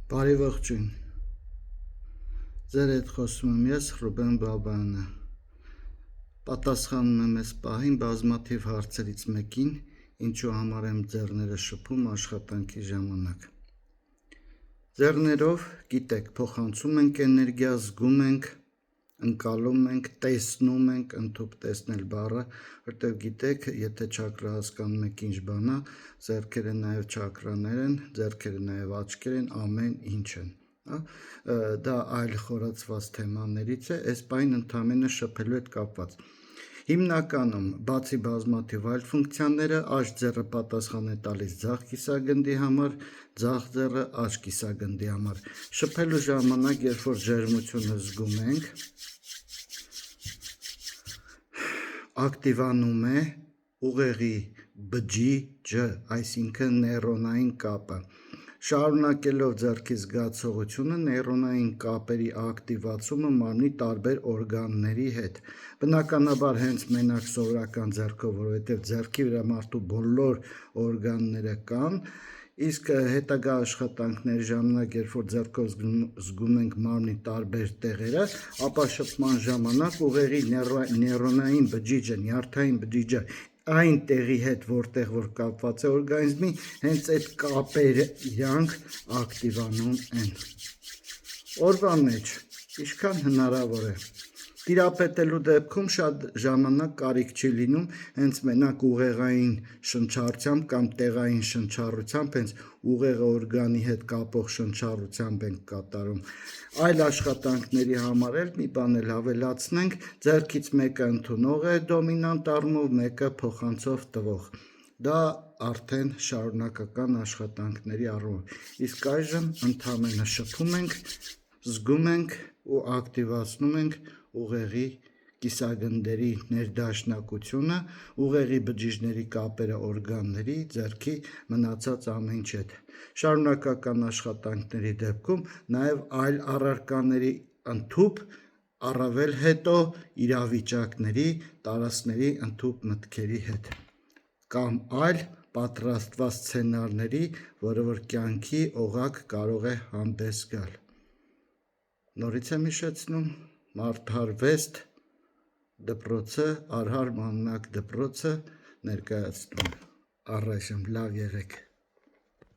Բարի ողջույն, ձեր հետ խոսում եմ ես Ռուբեն Բաբայանը, պատասխանում եմ այս պահին բազմաթիվ հարցերից մեկին, ինչու համար եմ ձեռները շփում աշխատանքի ժամանակ։ Ձեռներով, գիտեք, փոխանցում ենք էներգիա, զգում ենք, ընկալում ենք, տեսնում ենք, ընդհուպ տեսնել բառը, որտեղ գիտեք, եթե չակրա հասկանում եք ինչ բան է, ձեռքերը նաև չակրաներ են, ձեռքերը նաև աչքեր են, ամեն ինչ են, դա այլ խորացված թեմաներից է, այս պահին ընդամենը շփելու հետ կապված։ Հիմնականում, բացի բազմաթիվ այլ ֆունկցիաները, աջ ձեռը պատասխան է տալիս ձախ կիսագնդի համար, ձախ ձեռը աջ կիսագնդի համար։ Շփելու ժամանակ, երբ որ ջերմությունը զգում ենք, ակտիվանում է ուղեղի բջիջը, այսինքն նեյրոնային կապը։ Շարունակելով ձեռքի զգացողությունը, նեյրոնային կապերի ակտիվացումը մարմնի տարբեր օրգանների հետ։ Բնականաբար հենց մենակ սովորական ձեռքով, որովհետև ձեռքի վրա մարդու բոլոր օրգանները կան, իսկ հետագա աշխատանքների ժամանակ, երբ որ ձեռքով զգում ենք մարմնի տարբեր տեղերը, ապա շփման ժամանակ ուղեղի նեյրոնային բջիջը, նյարդային բջիջը այն տեղի հետ, որտեղ որ կապված է օրգանիզմի, հենց այդ կապերը իրանք ակտիվանում են։ Օրվա մեջ ինչքան հնարավոր է։ Տիրապետելու դեպքում շատ ժամանակ կարիք չի լինում հենց մենակ ուղեղային շնչառությամբ կամ տեղային շնչառությամբ, հենց ուղեղը օրգանի հետ կապող շնչառությամբ ենք կատարում։ Այլ աշխատանքների համար էլ մի բան էլ ավելացնենք, ձեռքից մեկը ընդունող է դոմինանտ առումով, մեկը փոխանցող տվող։ Դա արդեն շարունակական աշխատանքների առումով։ Իսկ այժմ ընդամենը շփում ենք, զգում ենք ու ակտիվացնում ենք ուղեղի կիսագնդերի ներդաշնակությունը, ուղեղի բջիջների կապերը օրգանների, ձեռքի մնացած ամեն ինչ հետ։ Շարունակական աշխատանքների դեպքում նաև այլ առարկաների ընդհուպ, առավել հետո իրավիճակների, տարածքների ընդհուպ մտքերի հետ կամ այլ պատրաստված սցենարների, որը որ կյանքի օղակ կարող է հանդես գալ։ Նորից եմ հիշեցնում, Մարդարվեստ դպրոցը, Արհար Մանուկ դպրոցը ներկայացնում։ Առայժմ լավ եղեք։